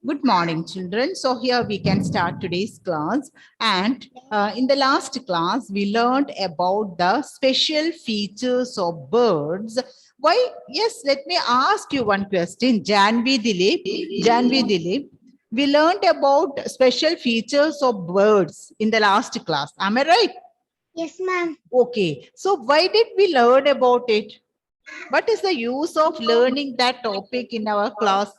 Good morning, children. So here we can start today's class. And in the last class, we learned about the special features of birds. Why? Yes, let me ask you one question. Janvi Dilip, we learned about special features of birds in the last class. Am I right? Yes, ma'am. Okay. So why did we learn about it? What is the use of learning that topic in our class?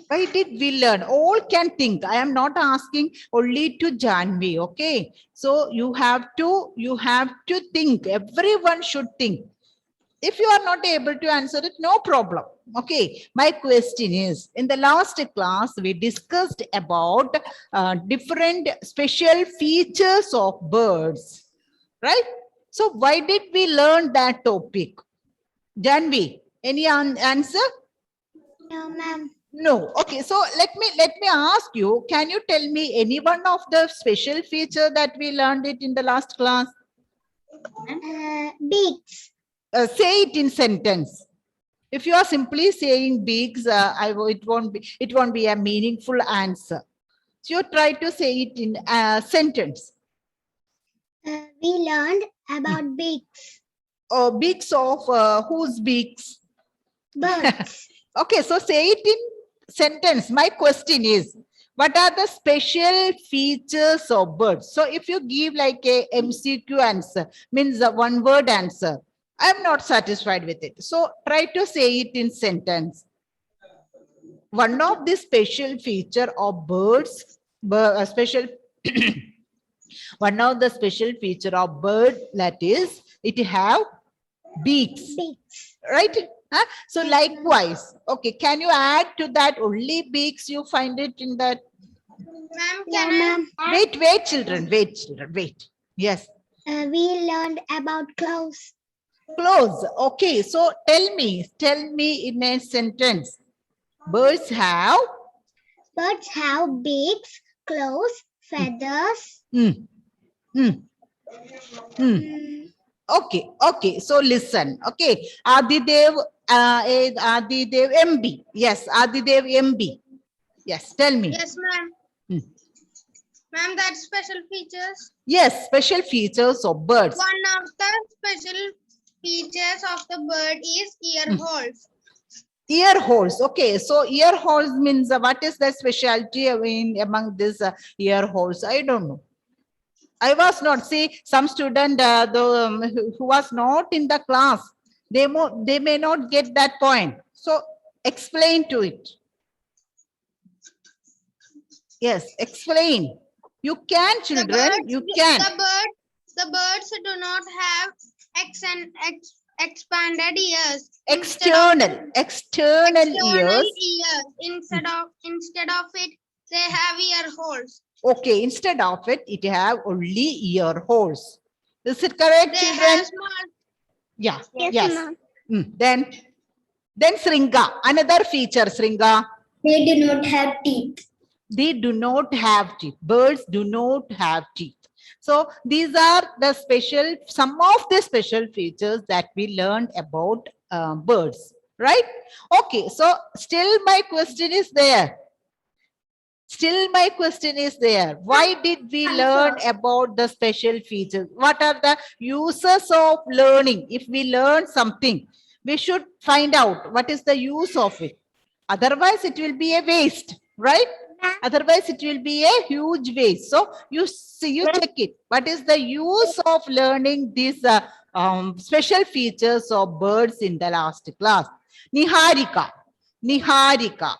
Why did we learn? All can think. I am not asking only to Janvi. Okay. So you have to think. Everyone should think. If you are not able to answer it, no problem. Okay. My question is, in the last class, we discussed about different special features of birds. Right? So why did we learn that topic? Janvi, any answer? No, ma'am. No. Okay. So let me ask you, can you tell me any one of the special feature that we learned it in the last class? Beaks. Say it in sentence. If you are simply saying beaks, it won't be a meaningful answer. So you try to say it in a sentence. We learned about beaks. Beaks of whose beaks? Birds. Okay, so say it in sentence. My question is, what are the special features of birds? So if you give like a MCQ answer, means a one word answer, I'm not satisfied with it. So try to say it in sentence. One of the special feature of birds, one of the special feature of bird, that is, it have beaks. Beaks. Right? Huh? So likewise, okay, can you add to that only beaks you find it in that? Ma'am, can I? Wait, children, wait. Yes. We learned about clothes. Clothes. Okay, so tell me in a sentence. Birds have? Birds have beaks, claws, feathers. Okay. So listen. Okay. Adidev MB. Yes, Adidev MB. Yes, tell me. Yes, ma'am. Ma'am, that's special features. Yes, special features of birds. One of the special features of the bird is ear holes. Ear holes. Okay, so ear holes means what is the specialty among these ear holes? I don't know. I was not. See, some student who was not in the class, they may not get that point. So explain to it. Yes, explain. You can, children. You can. The birds do not have expanded ears. External ears. Instead of it, they have ear holes. Okay, instead of it, it have only ear holes. Is it correct, They children? have small. Yeah. Yes. Then Sringa, another feature, Sringa. They do not have teeth. They do not have teeth. Birds do not have teeth. So these are some of the special features that we learned about birds, right? Okay, so still my question is there. Why did we learn about the special features? What are the uses of learning? If we learn something, we should find out what is the use of it. Otherwise, it will be a waste, right? Otherwise, it will be a huge waste. So you check it. What is the use of learning these special features of birds in the last class? Niharika. Niharika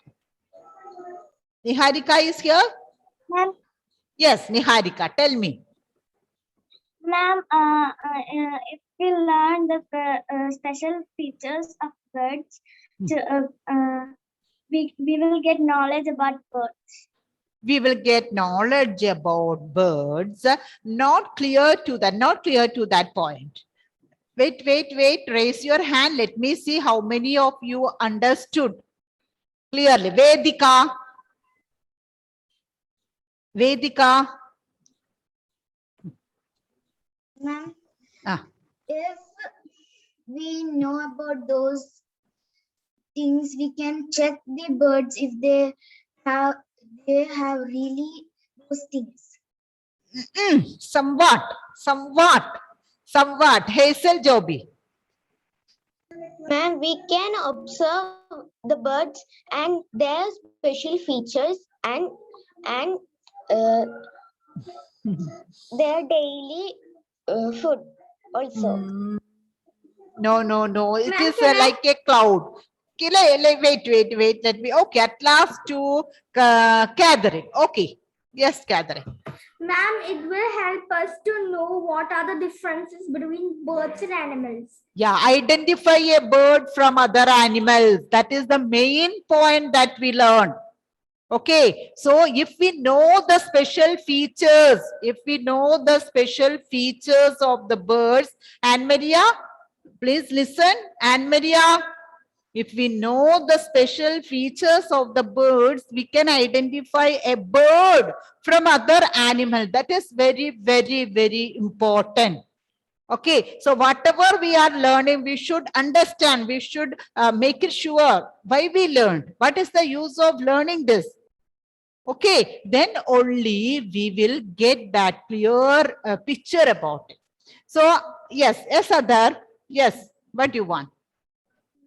is here? Ma'am, Yes, Niharika, tell me. ma'am, if we learn the special features of birds, we will get knowledge about birds. We will get knowledge about birds. Not clear to that point. Wait. Raise your hand. Let me see how many of you understood clearly. Vedika. Ma'am, Ah. if we know about those things, we can check the birds if have they have really those things. Somewhat. Hazel Joby. Ma'am, we can observe the birds and their special features and uh, their daily food also. No. It Ma'am, is can I- like a cloud. Okay, wait. Let me. Okay, at last to Catherine. Okay. Yes, Catherine. Ma'am, it will help us to know what are the differences between birds and animals. Yeah, identify a bird from other animals. That is the main point that we learn. Okay, so if we know the special features, of the birds, Anne Maria, please listen, Anne Maria. If we know the special features of the birds, we can identify a bird from other animal. That is very important. Okay, so whatever we are learning, we should understand, we should make it sure why we learned. What is the use of learning this? Okay, then only we will get that clear picture about it. So, yes, Adar, yes, what do you want?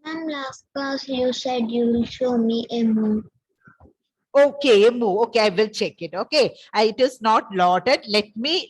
Ma'am, last class you said you will show me a moon. Okay, Emu. Okay, I will check it. Okay, it is not loaded. Let me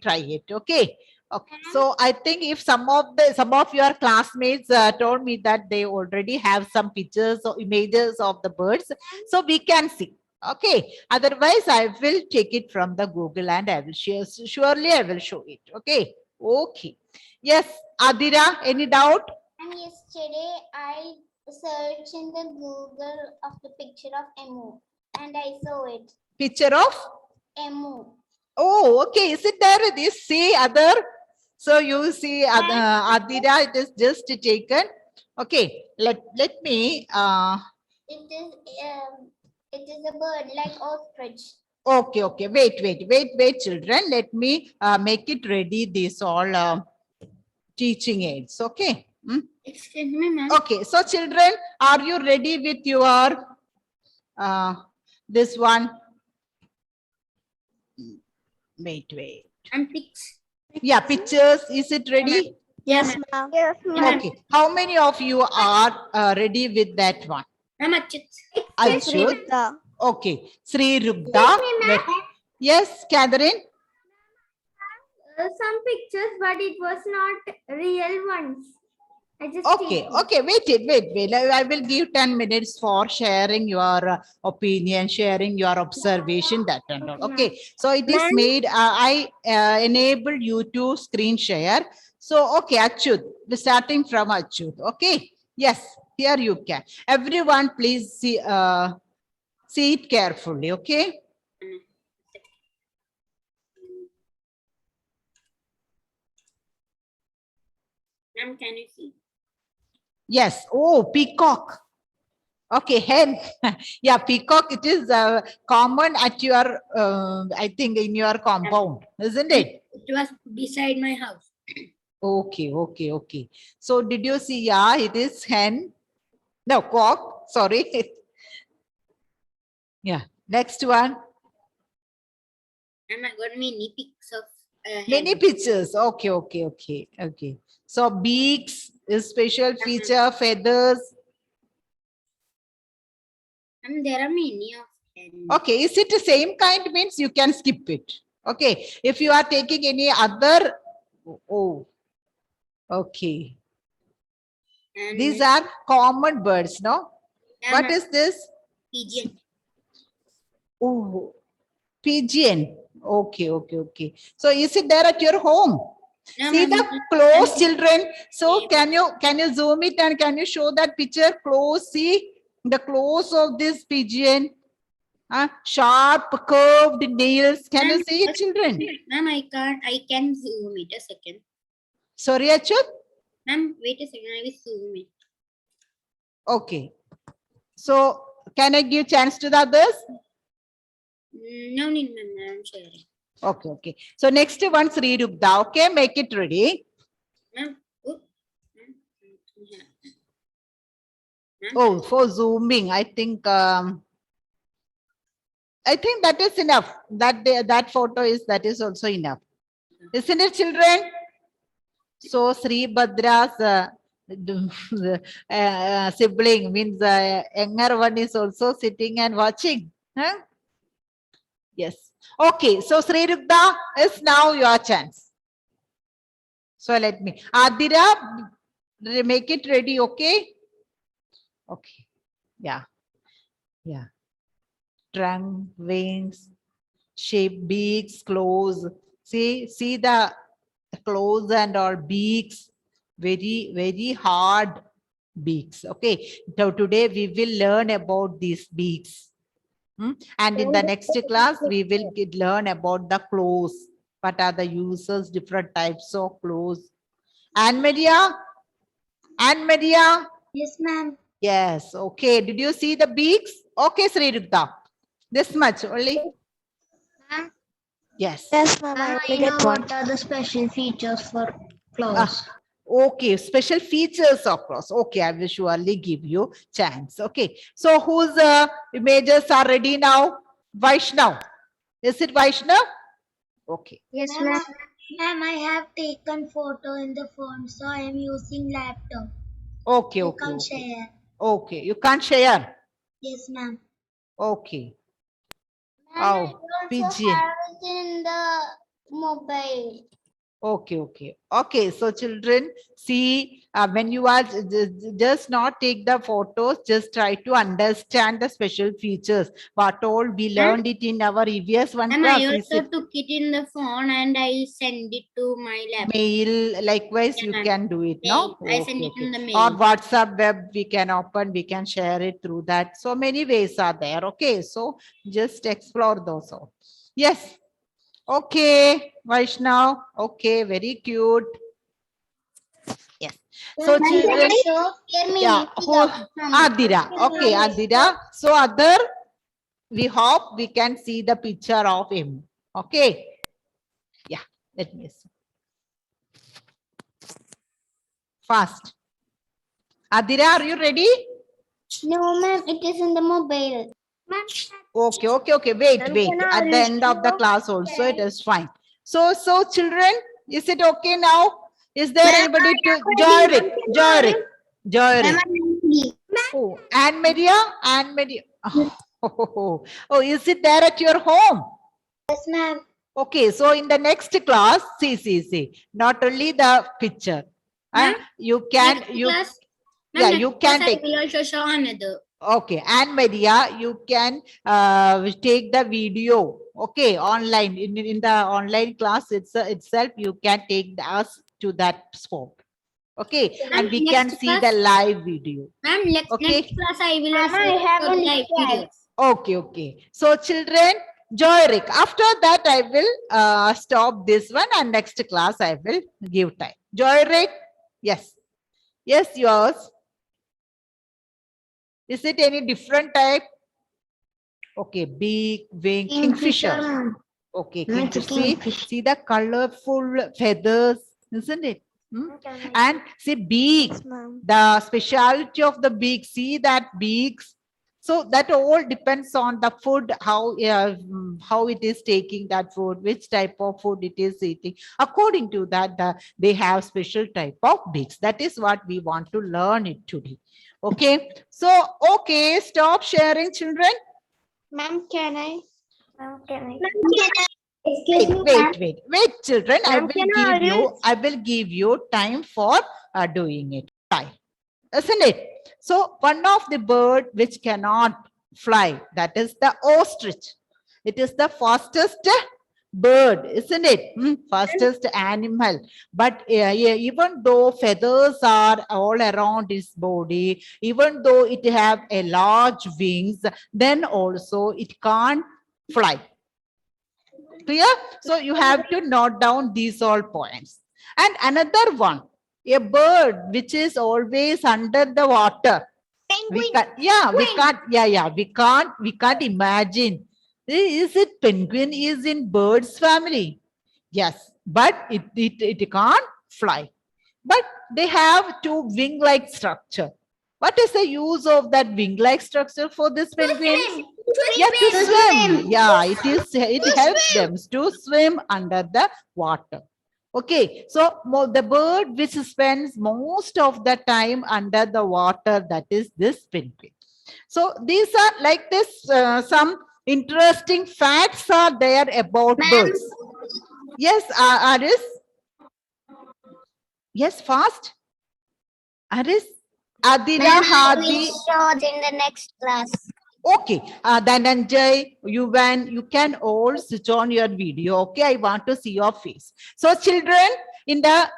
try it. Okay. Okay. So I think if some of your classmates told me that they already have some pictures or images of the birds, so we can see. Okay. Otherwise, I will take it from the Google and I will share. Surely, I will show it. Okay. Okay. Yes, Adira. Any doubt? And yesterday I searched in the Google of the picture of emu and I saw it. Picture of? Emu. Oh, okay. Is it there? This see other. So you see Adira, it is just taken. Okay, let me It is a bird like ostrich. okay. Wait, children. Let me make it ready. These all teaching aids. Okay. Excuse me, ma'am. Okay. So children, are you ready with your this one? Wait. And pics. Yeah, pictures. Is it ready? Yes, ma'am. Yes, Okay. How many of you are ready with that one? Ma'am, Achut. Achut. Okay. Sri Rubda. Yes, Catherine. Some pictures, but it was not real ones. I just Okay. take it. Okay. Wait. I will give 10 minutes for sharing your opinion, sharing your observation, that and all. Okay. So it is made. I enable you to screen share. So, okay, Achut. Starting from Achut. Okay. Yes. Here you can. Everyone, please see it carefully. Okay. Ma'am, can you see? Yes. Oh, peacock. Okay, hen. Yeah, peacock. It is common at your, I think, in your compound, isn't it? It was beside my house. Okay. So, did you see? Yeah, it is hen. No, cock. Sorry. Yeah. Next one. And I got many pics of Many pictures. Okay. So, beaks is special feature. Feathers. And there are many of them. Okay, is it the same kind? Means you can skip it. Okay, if you are taking any other, okay. And These are common birds, no? What is this? pigeon. Oh, pigeon. Okay. So is it there at your home? No, See ma'am. the close, children. So can you zoom it and can you show that picture close? See the close of this pigeon. Sharp curved nails. Can you see it, children? Ma'am, I can zoom it a second. Sorry, Achut? Ma'am, wait a second, I will zoom it. Okay. So can I give chance to the others? No need, ma'am, I'm sharing. Okay. So next one, Sri Rubda. Okay, make it ready. Ma'am, Oh, for zooming, I think that is enough. That photo is also enough. Isn't it, children? So Sri Bhadra's sibling means younger one is also sitting and watching. Huh? Yes. Okay. So Sri Rugda is now your chance. So let me. Adira, make it ready. Okay. Okay. Yeah. Yeah. Trunk, wings, shape, beaks, claws. See the claws and all beaks. Very hard beaks. Okay. So today we will learn about these beaks. And in the next class, we will learn about the claws. What are the uses, different types of claws. Anne Maria? Anne Maria? Yes, ma'am. Yes. Okay. Did you see the beaks? Okay, Sri Rukta. This much only? Ma'am. Yes. Yes, ma'am. I Ma'am, only I know get one. what are the special features for claws. Okay, special features of claws. Okay, I will surely give you chance. Okay, so whose images are ready now? Vaishnav. Is it Vaishnav? Okay. Yes, ma'am. Ma'am, I have taken photo in the phone, so I am using laptop. Okay, You okay, can okay. share. Okay, you can't share. Yes, ma'am. Okay. And I Oh, also pigeon. have it in the mobile. Okay, okay. Okay, so children, see, when you are just not take the photos, just try to understand the special features. What all we learned it in our EVS one And class. I Is also it took it in the phone and I send it to my laptop. mail? Likewise, you Yeah, can do it, no? I send it in the Or mail. WhatsApp web, we can open, we can share it through that. So many ways are there. Okay, so just explore those all. Yes. Okay, Vaishnav. Okay, very cute. Yes. So Ma'am, children, can I share me yeah, who, Adira. Okay, Adira. So other, we hope we can see the picture of him. Okay. Yeah, let me see. Fast. Adira, are you ready? No, ma'am, it is in the mobile. Okay, okay, okay. Wait. can I At the end of the restore? class also, it is fine. So children, is it okay now? Is there anybody to Joyrick? Oh, Anne Maria? Oh, is it there at your home? Yes, ma'am. Okay, so in the next class, see. Not only the picture. Ma'am, You can, Next you, class, yeah, next you class can I take. will also show another. Okay, Anne Maria, you can take the video. Okay, online in the online class itself, you can take us to that spot. Okay, and we can next see the class- live video. Ma'am, next class I will Ma'am, also I have show only live tried. videos. Okay. So children, Joyrick. After that, I will stop this one, and next class I will give time. Joyrick, yes, yours. Is it any different type? Okay, beak, wing, kingfisher. Okay, kingfisher. See the colorful feathers, isn't it? And see beak, Yes, ma'am. the speciality of the beak. See that beaks. So that all depends on the food, how it is taking that food, which type of food it is eating. According to that, they have special type of beaks. That is what we want to learn it today. Okay. So okay, stop sharing, children. Ma'am, can I? Ma'am, can I? Excuse me, ma'am. Wait, children. Ma'am, I will give you time for doing it. Time, isn't it? So one of the bird which cannot fly, that is the ostrich. It is the fastest bird, isn't it? Fastest animal. But even though feathers are all around its body, even though it have a large wings, then also it can't fly. Clear? So you have to note down these all points. And another one, a bird which is always under the water. We can't imagine. Is it penguin is in birds family? Yes, but it can't fly. but they have two wing-like structure. What is the use of that wing-like structure for this penguins? Yeah, to swim. Yeah, it helps them to swim under the water. Okay, so the bird which spends most of the time under the water, that is this penguin. So these are like this, some interesting facts are there about birds. Yes, Aris? Yes, fast. Aris? Adira, Hadi. show it in the next class. Okay, Dhananjay, you can all switch on your video. Okay, I want to see your face. So children, in the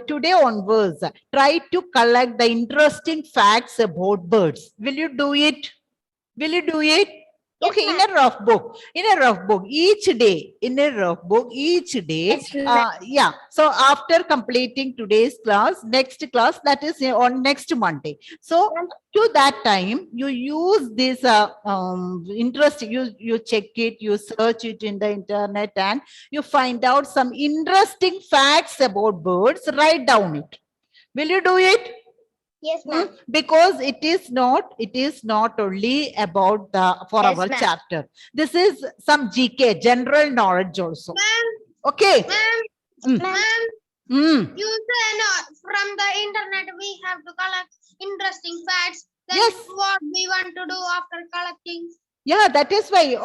today onwards, try to collect the interesting facts about birds. Will you do it? Will you do it? Okay, in a rough book, each day, yeah. So after completing today's class, next class, that is on next Monday. So to that time, you use this interesting, you check it, you search it in the internet, and you find out some interesting facts about birds, write down it. Will you do it? Yes, ma'am. Because it is not only about for Yes, our ma'am. chapter. This is some GK, general knowledge also. Okay. Mm. Mm. You say no, from the internet we have to collect interesting facts. Then Yes. what we want to do after collecting? Yeah, that is why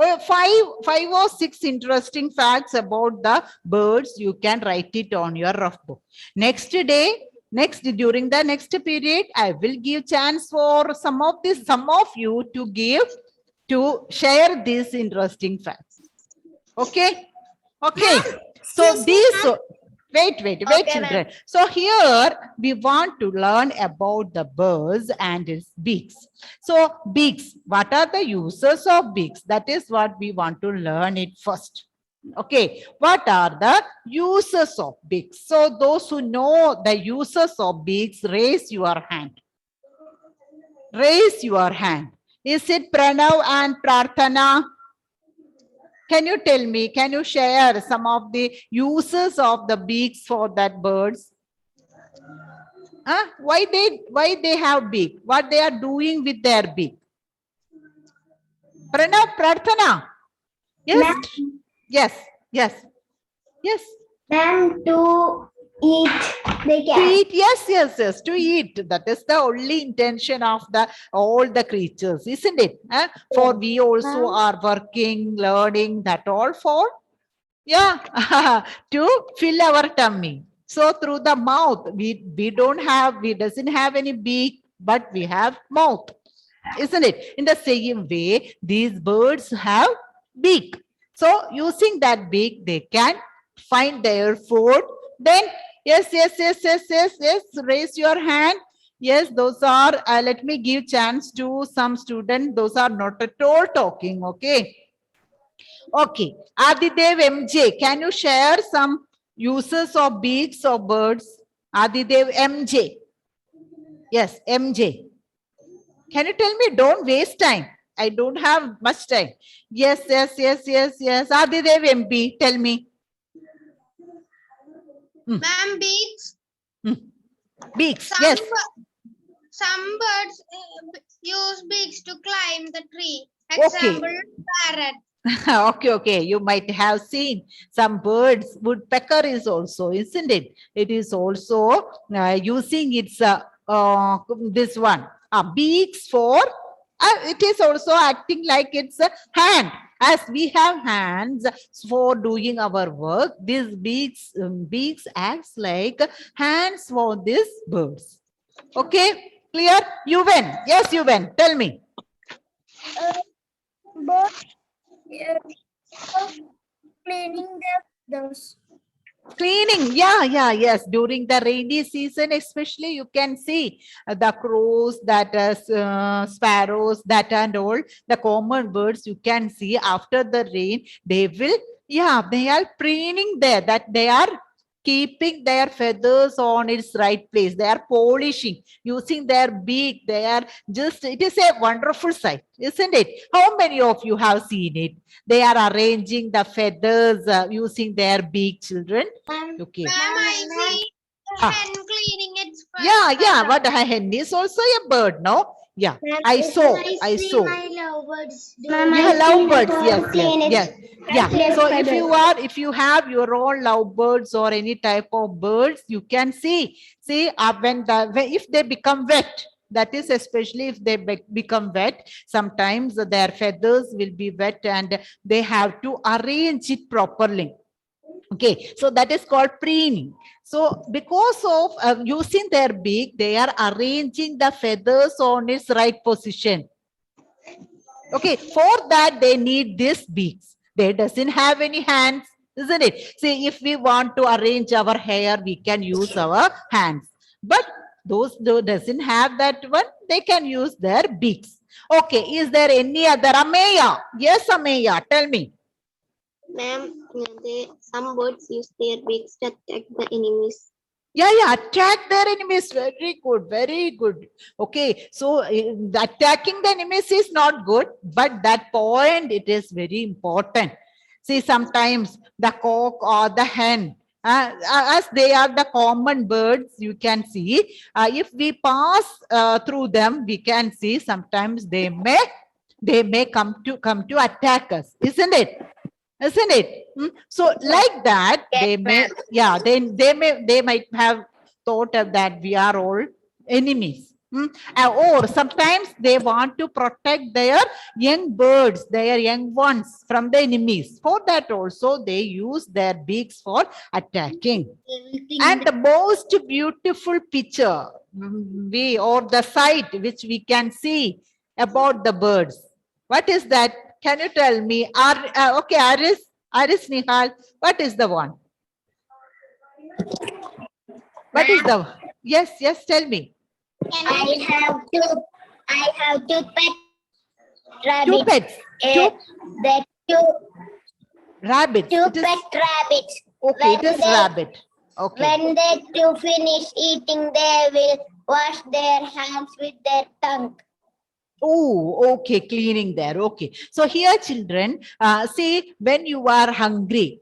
five or six interesting facts about the birds, you can write it on your rough book. During the next period, I will give chance for some of you to share these interesting facts. Okay. Okay. So these, wait, Okay, children. So here we want to learn about the birds and its beaks. So beaks, what are the uses of beaks? That is what we want to learn it first. Okay, what are the uses of beaks? So those who know the uses of beaks, raise your hand. Raise your hand. Is it Pranav and Prarthana? Can you tell me, can you share some of the uses of the beaks for that birds? Why they have beak? What they are doing with their beak? Pranav, Prarthana? Yes? Yes. And to eat, they To can. eat, yes, to eat. That is the only intention of all the creatures, isn't it? For we also are working, learning, that all for, yeah, to fill our tummy. So through the mouth, we doesn't have any beak, but we have mouth, isn't it? In the same way, these birds have beak. So using that beak, they can find their food. Then, yes, raise your hand. Yes, those are, let me give chance to some students. Those are not at all talking, okay? Okay, Adidev MJ, can you share some uses of beaks of birds? Adidev MJ. Yes, MJ. Can you tell me? Don't waste time. I don't have much time. Yes. Adidev MP, tell me. Ma'am, beaks. Beaks, yes. Some birds use beaks to climb the tree. Okay. Example, parrot. Okay. You might have seen some birds. Woodpecker is also, isn't it? It is also using its this one beaks for. It is also acting like it's a hand. As we have hands for doing our work, these beaks acts like hands for these birds. Okay, clear? Yuven, yes, Yuven, tell me. Cleaning those. Cleaning, yes. During the rainy season, especially, you can see the crows, sparrows, that and all the common birds. You can see after the rain, they are preening there. That they are keeping their feathers on its right place. They are polishing using their beak. They are it is a wonderful sight, isn't it? How many of you have seen it? They are arranging the feathers using their beak, children. Okay. Ma'am, I see Ah. hen cleaning its Yeah, but a hen is also a bird, no? Yeah, I saw. my lovebirds. Yeah, lovebirds. Yes. Yeah. So if you have your own lovebirds or any type of birds, you can see if they become wet. That is especially if they become wet. Sometimes their feathers will be wet and they have to arrange it properly. Okay, so that is called preening. So because of using their beak, they are arranging the feathers on its right position. Okay, for that they need these beaks. They doesn't have any hands, isn't it? See, if we want to arrange our hair, we can use our hands. But those who doesn't have that one, they can use their beaks. Okay, is there any other? Ameya? Yes, Ameya, tell me. Ma'am, some birds use their beaks to attack the enemies. Yeah, attack their enemies. Very good, very good. Okay, so attacking the enemies is not good, but that point, it is very important. See, sometimes the cock or the hen, as they are the common birds, you can see, if we pass through them, we can see sometimes they may come to attack us, isn't it? Isn't it? So like that, they might have thought of that we are all enemies. Or sometimes they want to protect their young birds, their young ones from the enemies. For that also, they use their beaks for attacking. And the most beautiful picture or the sight which we can see about the birds. What is that? Can you tell me? Okay, Aris Nihal, what is the one? What is the? Yes, tell me. I have two pet Two pets. Two that two rabbits. It is, rabbits. okay, it is rabbit. Okay. When they two finish eating, they will wash their hands with their tongue. Oh, okay, cleaning there. Okay. So here, children, see, when you are hungry,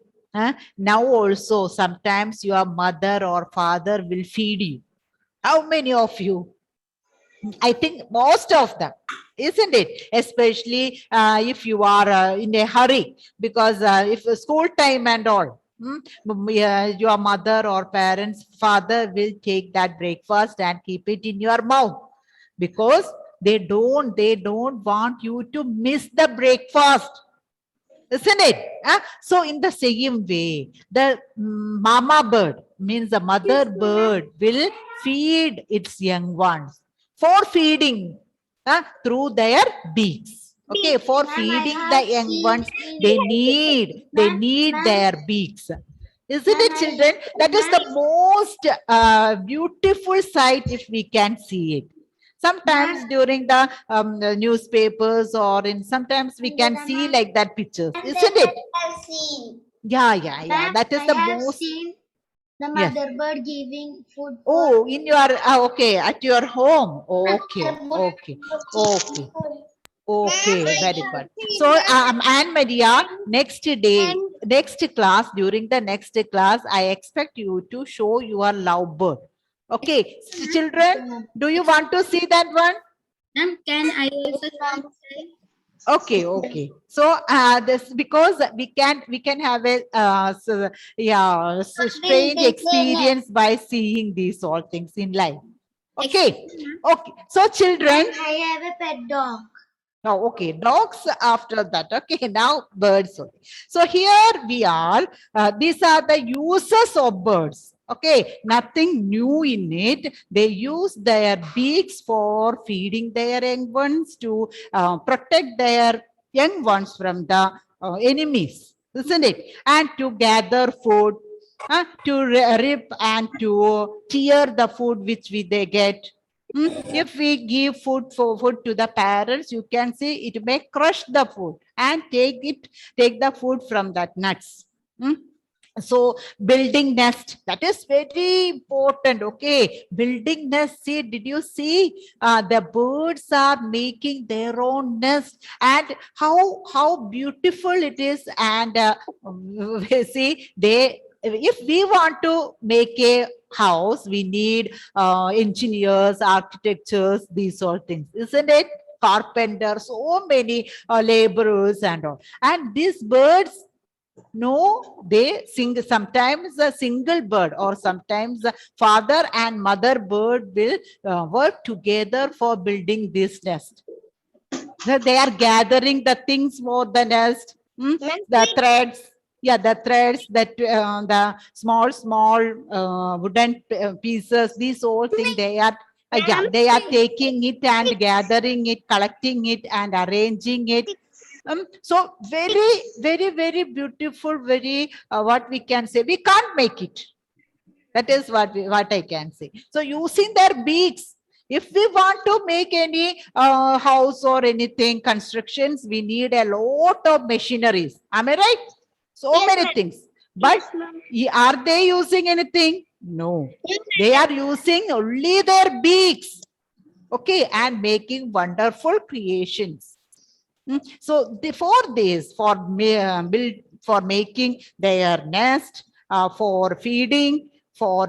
now also sometimes your mother or father will feed you. How many of you? I think most of them, isn't it? Especially if you are in a hurry, because if school time and all, your mother or parents, father will take that breakfast and keep it in your mouth, because they don't want you to miss the breakfast, isn't it? So in the same way, the mama bird, means the mother bird, will feed its young ones for feeding through their beaks. Okay, for feeding the young ones, they need their beaks. Isn't it, children? That is the most beautiful sight if we can see it. Sometimes during the newspapers or sometimes we can see like that pictures, isn't it? I've seen. Yeah. That is the most. Seen the Yes. mother bird giving food. Oh, in your okay, at your home. Okay. Very good. So, Anne Maria, next class, during the next class, I expect you to show your lovebird. Okay, children, do you want to see that one? Ma'am, can I also see? Okay. So this, because we can have a strange experience by seeing these all things in life. Okay. So children. I have a pet dog. Oh, okay. Dogs after that. Okay. Now birds. Okay. So here we are. These are the uses of birds. Okay. Nothing new in it. They use their beaks for feeding their young ones, to protect their young ones from the enemies, isn't it? And to gather food, to rip and to tear the food which they get. If we give food to the parents, you can see it may crush the food and take the food from that nuts. So building nest, that is very important. Okay, building nest. See, did you see the birds are making their own nest, and how beautiful it is. And see, they if we want to make a house, we need engineers, architectures, these all things, isn't it? Carpenters, so many laborers and all. And these birds, no, they sing. Sometimes a single bird or sometimes the father and mother bird will work together for building this nest. They are gathering the things for the nest, the threads. Yeah, the threads, that the small wooden pieces. These all things they are. Yeah, they are taking it and gathering it, collecting it, and arranging it. So very beautiful, very what we can say, we can't make it. That is what I can say. So using their beaks, if we want to make any house or anything, constructions, we need a lot of machineries. Am I right? So many things. But are they using anything? No. They are using only their beaks. Okay, and making wonderful creations. So for this, for making their nest, for feeding, for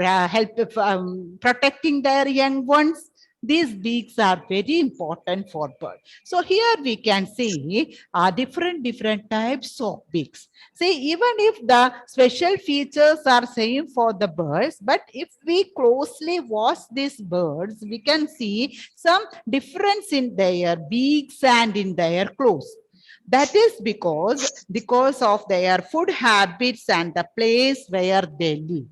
protecting their young ones, these beaks are very important for birds. So here we can see different types of beaks. See, even if the special features are same for the birds, but if we closely watch these birds, we can see some difference in their beaks and in their claws. That is because of their food habits and the place where they live.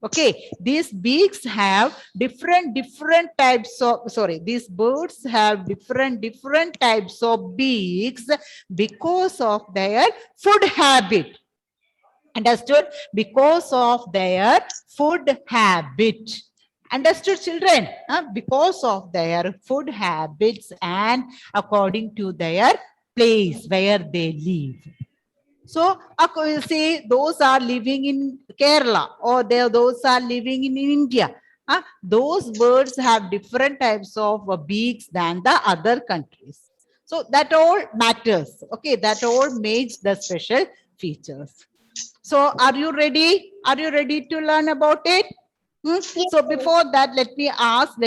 Okay, these beaks have different types of, these birds have different types of beaks because of their food habit. Understood? Because of their food habit. Understood, children? Because of their food habits and according to their place where they live. So, say those are living in Kerala or those are living in India. Those birds have different types of beaks than the other countries. So that all matters. Okay, that all makes the special features. So are you ready? Are you ready to learn about it? So before that, let me ask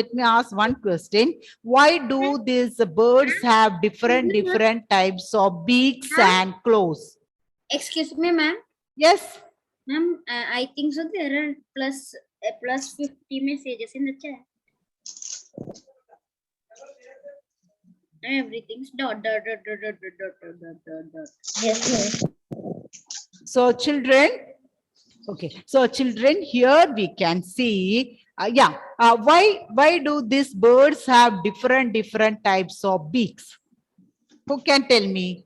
one question. Why do these birds have different types of beaks and claws? Excuse me, ma'am. Yes. Ma'am, I think so. There are plus 50 messages in the chat. Everything's dot. Yes. So children, okay. So children, here we can see, why do these birds have different types of beaks? Who can tell me?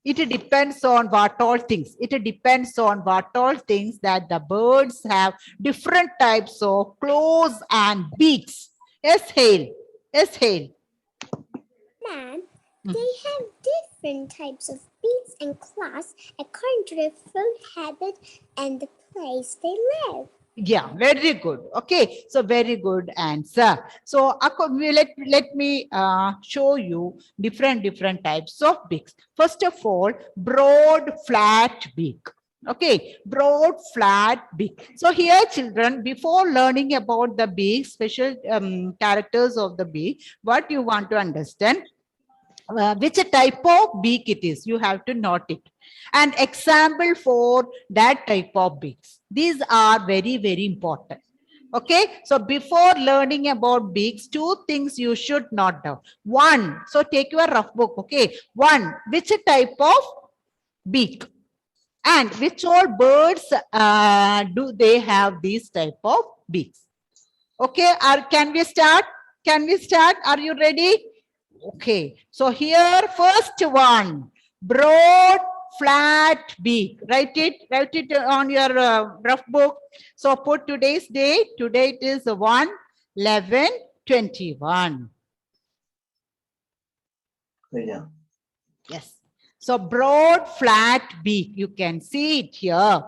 It depends on what all things. It depends on what all things that the birds have different types of claws and beaks. Yes, Hale. Yes, Hale. Ma'am, they have different types of beaks and claws according to their food habit and the place they live. Yeah, very good. Okay, so very good answer. So let me show you different types of beaks. First of all, broad flat beak. Okay, broad flat beak. So here, children, before learning about the beak, special characters of the beak, what you want to understand, which type of beak it is, you have to note it. An example for that type of beaks. These are very important. Okay, so before learning about beaks, two things you should note down. One, so take your rough book. Okay, one, which type of beak and which all birds do they have these type of beaks? Okay, can we start? Can we start? Are you ready? Okay, so here first one, broad flat beak. Write it on your rough book. So put today's date. Today it is 1/11/21. Yeah. Yes. So broad flat beak. You can see it here.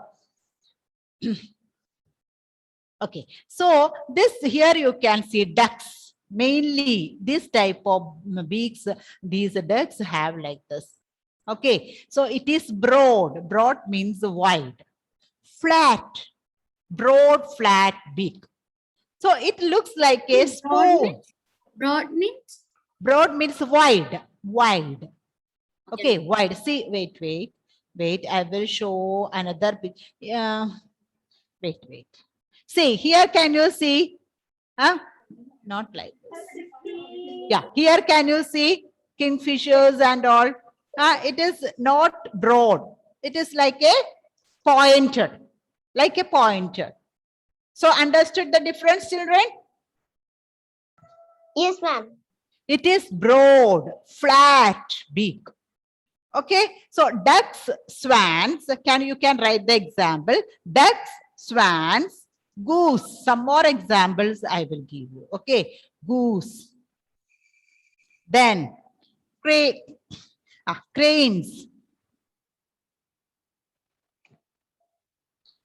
Okay. So this here you can see ducks. Mainly this type of beaks, these ducks have like this. Okay, so it is broad. Broad means wide. flat, broad, flat beak. So it looks like a spoon. Broad means? Broad means wide, wide. Okay, wide. See, wait. I will show another picture. Yeah. Wait. See, here can you see? Huh? Not like this. Yeah, here can you see kingfishers and all? It is not broad. It is like a pointer, like a pointer. So understood the difference, children? Yes, ma'am. It is broad, flat beak. Okay, so ducks, swans, you can write the example. Ducks, swans, goose. Some more examples I will give you. Okay, goose. Then cranes.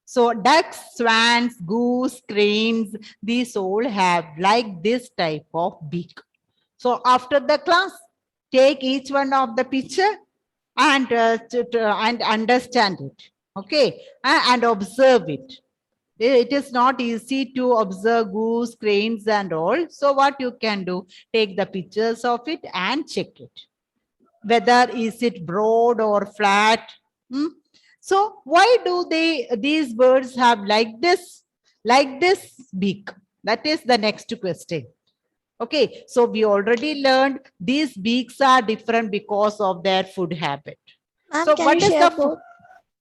So ducks, swans, goose, cranes, these all have like this type of beak. So after the class, take each one of the picture and understand it. Okay, and observe it. It is not easy to observe goose, cranes and all. So what you can do, take the pictures of it and check it. Whether is it broad or flat. So why do these birds have like this beak? That is the next question. Okay, so we already learned these beaks are different because of their food habit. So what is the food?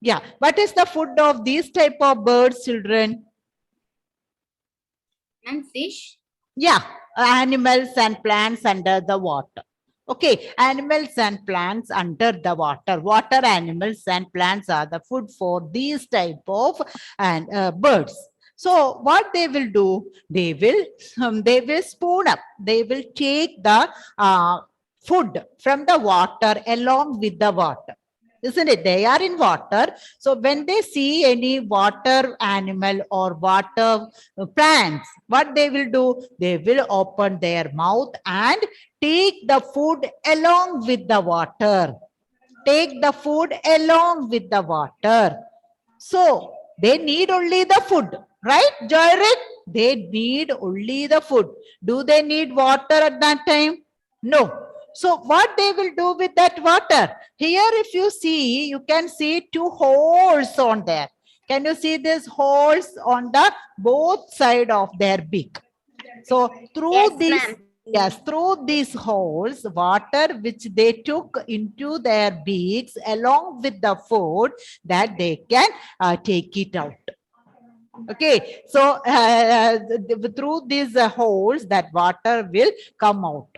Yeah, what is the food of these type of birds, children? And fish? Yeah, animals and plants under the water. Okay, animals and plants under the water. Water animals and plants are the food for these type of birds. So what they will do, they will spoon up. They will take the food from the water along with the water. Isn't it? They are in water. So when they see any water animal or water plants, what they will do? They will open their mouth and take the food along with the water. Take the food along with the water. So they need only the food, right, Joyrit? They need only the food. Do they need water at that time? No. So what they will do with that water? Here, if you see, you can see 2 holes on there. Can you see these holes on the both side of their beak? So through through these holes, water which they took into their beaks along with the food, that they can take it out. Okay, so through these holes, that water will come out.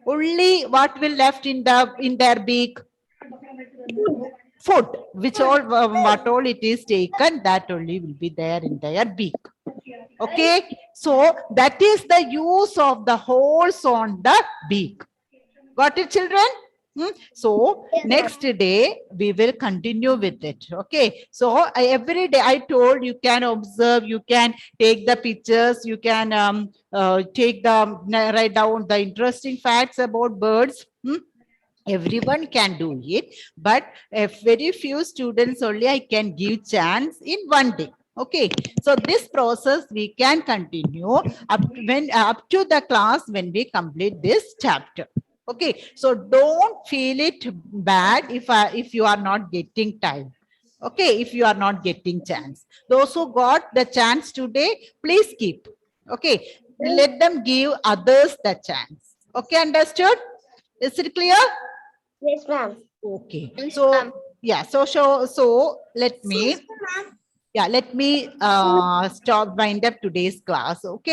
Only what will left in their beak? Food, which all what all it is taken, that only will be there in their beak. Okay, so that is the use of the holes on the beak. Got it, children? So next day we will continue with it. Okay, so every day I told you can observe, you can take the pictures, you can write down the interesting facts about birds. Everyone can do it, but very few students only I can give chance in one day. Okay, so this process we can continue up to the class when we complete this chapter. Okay, so don't feel it bad if you are not getting time. Okay, if you are not getting chance. Those who got the chance today, please keep. Okay, let them give others the chance. Okay, understood? Is it clear? Yes, ma'am. Okay, so yeah, so let me stop wind up today's class. Okay.